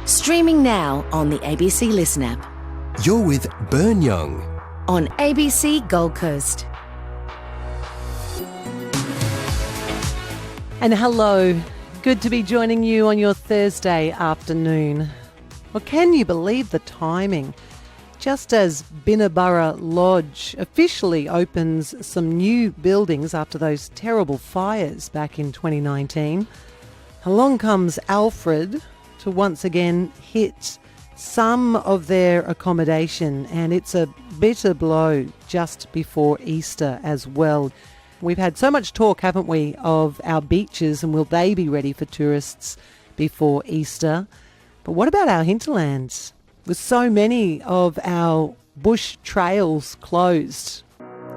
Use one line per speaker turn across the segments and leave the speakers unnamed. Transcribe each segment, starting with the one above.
Streaming now on the ABC Listen app.
You're with Bern
on ABC Gold Coast.
And hello, good to be joining you on your Thursday afternoon. Well, can you believe the timing? Just as Binna Burra Lodge officially opens some new buildings after those terrible fires back in 2019, along comes Alfred to once again hit some of their accommodation, and it's a bitter blow just before Easter as well. We've had so much talk, haven't we, of our beaches and will they be ready for tourists before Easter? But what about our hinterlands? With so many of our bush trails closed,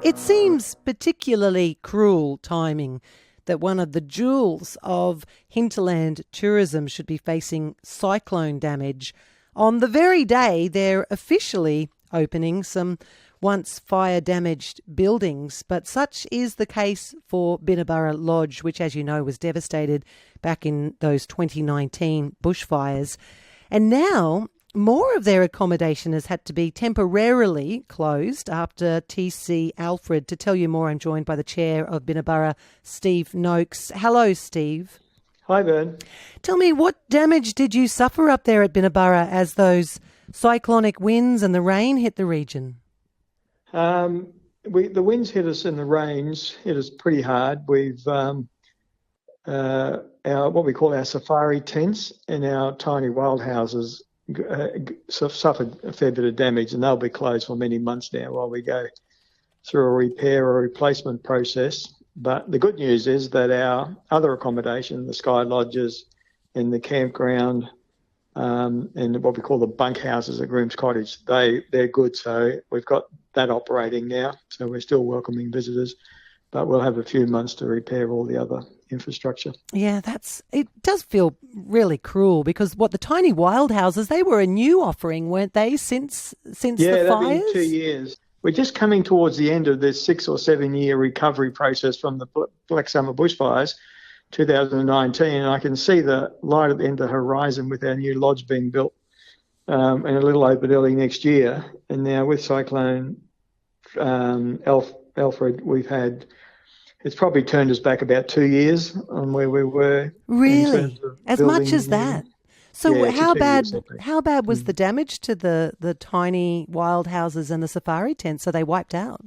it seems particularly cruel timing that one of the jewels of hinterland tourism should be facing cyclone damage on the very day they're officially opening some once fire-damaged buildings. But such is the case for Binna Burra Lodge, which, as you know, was devastated back in those 2019 bushfires. And now more of their accommodation has had to be temporarily closed after TC Alfred. To tell you more, I'm joined by the chair of Binna Burra, Steve Noakes. Hello, Steve.
Hi, Bern.
Tell me, what damage did you suffer up there at Binna Burra as those cyclonic winds and the rain hit the region?
The winds hit us and the rains hit us pretty hard. We've our what we call our safari tents and our tiny wild houses suffered a fair bit of damage, and they'll be closed for many months now while we go through a repair or replacement process. But the good news is that our other accommodation, the sky lodges and the campground, and what we call the bunk houses at Groom's Cottage, they're good. So we've got that operating now. So we're still welcoming visitors, but we'll have a few months to repair all the other infrastructure.
Yeah, it does feel really cruel because the tiny wild houses, they were a new offering, weren't they, since the fires?
Yeah, they've been 2 years. We're just coming towards the end of this 6 or 7 year recovery process from the Black Summer bushfires, 2019, and I can see the light at the end of the horizon with our new lodge being built and a little open early next year. And now with Cyclone Alfred, it's probably turned us back about 2 years on where we were.
Really? As much as that? So
yeah,
how bad was the damage to the tiny wild houses and the safari tents? So they wiped out?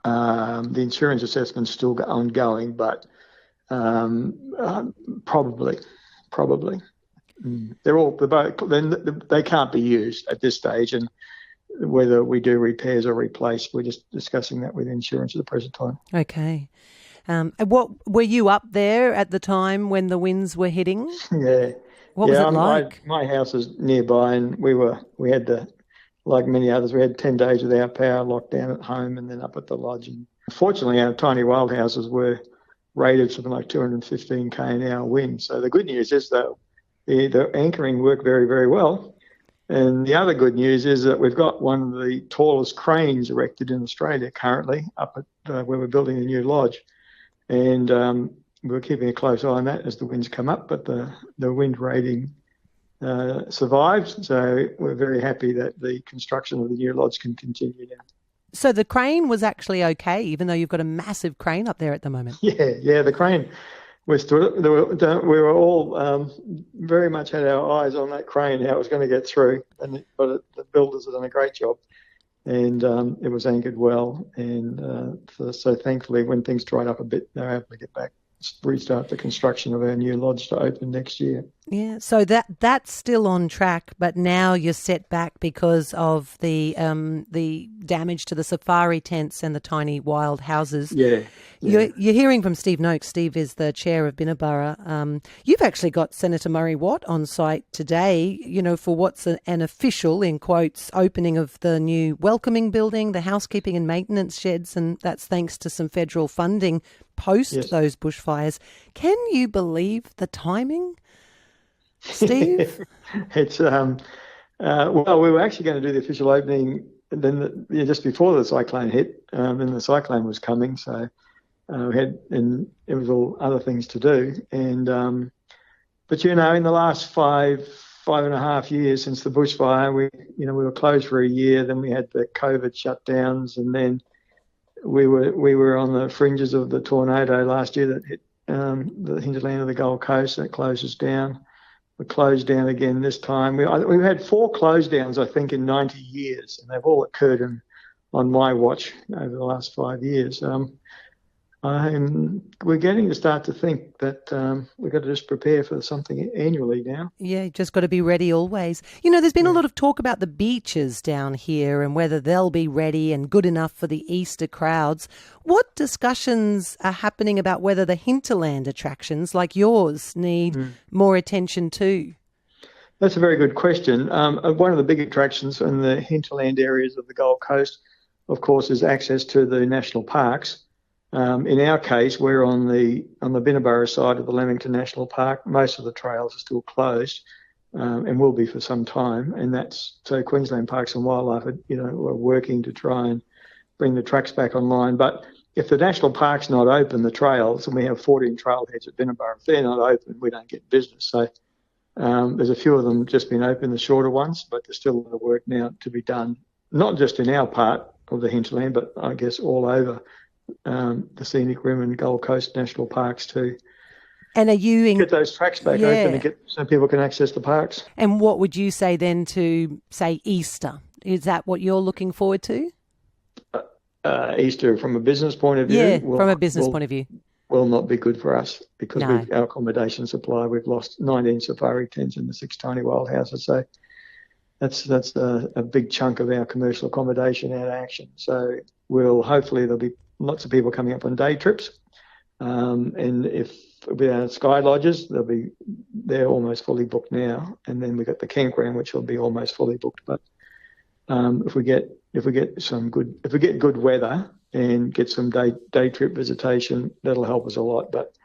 The insurance assessment's still ongoing, but probably. They can't be used at this stage, and whether we do repairs or replace, we're just discussing that with insurance at the present time. Okay.
What were you up there at the time when the winds were hitting?
Yeah.
What was it like?
My house is nearby, and we had like many others, we had 10 days without power, locked down at home and then up at the lodge. And fortunately, our tiny wild houses were rated something like 215 km/h wind. So the good news is that the anchoring worked very, very well. And the other good news is that we've got one of the tallest cranes erected in Australia currently up at where we're building a new lodge. And we're keeping a close eye on that as the winds come up, but the wind rating survived. So we're very happy that the construction of the new lodge can continue now.
So the crane was actually okay, even though you've got a massive crane up there at the moment?
Yeah, the crane. We were all very much had our eyes on that crane, how it was going to get through, but the builders have done a great job, and it was anchored well. And so thankfully, when things dried up a bit, they were able to get back, restart the construction of our new lodge to open next year.
Yeah, so that's still on track, but now you're set back because of the damage to the safari tents and the tiny wild houses.
Yeah.
You're hearing from Steve Noakes. Steve is the chair of Binna Burra. You've actually got Senator Murray Watt on site today, for what's an official, in quotes, opening of the new welcoming building, the housekeeping and maintenance sheds, and that's thanks to some federal funding post those bushfires. Can you believe the timing, Steve?
It's well, we were actually going to do the official opening, and then just before the cyclone hit, and the cyclone was coming, so and it was all other things to do, and but in the last 5 5.5 years since the bushfire. We were closed for a year. Then we had the COVID shutdowns, and then we were on the fringes of the tornado last year that hit the hinterland of the Gold Coast. That closes down. We closed down again this time. We've had 4 close downs, I think, in 90 years, and they've all occurred on my watch over the last 5 years. We're getting to start to think that we've got to just prepare for something annually now.
Yeah, you just got to be ready always. There's been a lot of talk about the beaches down here and whether they'll be ready and good enough for the Easter crowds. What discussions are happening about whether the hinterland attractions like yours need more attention too?
That's a very good question. One of the big attractions in the hinterland areas of the Gold Coast, of course, is access to the national parks. In our case, we're on the Binna Burra side of the Lamington National Park. Most of the trails are still closed and will be for some time. And so Queensland Parks and Wildlife are working to try and bring the tracks back online. But if the national park's not open, the trails, and we have 14 trailheads at Binna Burra, if they're not open, we don't get business. So there's a few of them just been open, the shorter ones, but there's still a lot of work now to be done, not just in our part of the hinterland, but I guess all over the Scenic Rim and Gold Coast National Parks too.
And are you
get those tracks back open and so people can access the parks?
And what would you say then to, say, Easter? Is that what you're looking forward to?
Easter, from a business point of view?
Yeah, from a business point of view.
Will not be good for us because our accommodation supply, we've lost 19 safari tents in the 6 tiny wild houses. So that's a big chunk of our commercial accommodation out of action. So hopefully there'll be lots of people coming up on day trips, and if with our sky lodges, they're almost fully booked now, and then we've got the campground which will be almost fully booked. But if we get good weather and get some day trip visitation, that'll help us a lot. But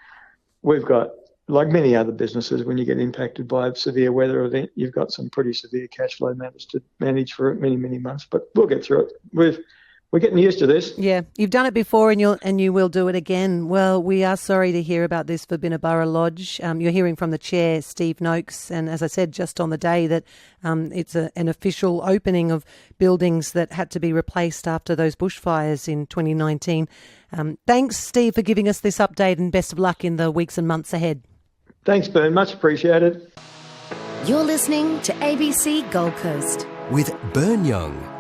we've got, like many other businesses, when you get impacted by a severe weather event, you've got some pretty severe cash flow matters to manage for many, many months. But we'll get through it. We're getting used to this.
Yeah, you've done it before and you will do it again. Well, we are sorry to hear about this for Binna Burra Lodge. You're hearing from the chair, Steve Noakes, and as I said, just on the day that it's an official opening of buildings that had to be replaced after those bushfires in 2019. Thanks, Steve, for giving us this update, and best of luck in the weeks and months ahead.
Thanks, Bern. Much appreciated.
You're listening to ABC Gold Coast
with Bern Young.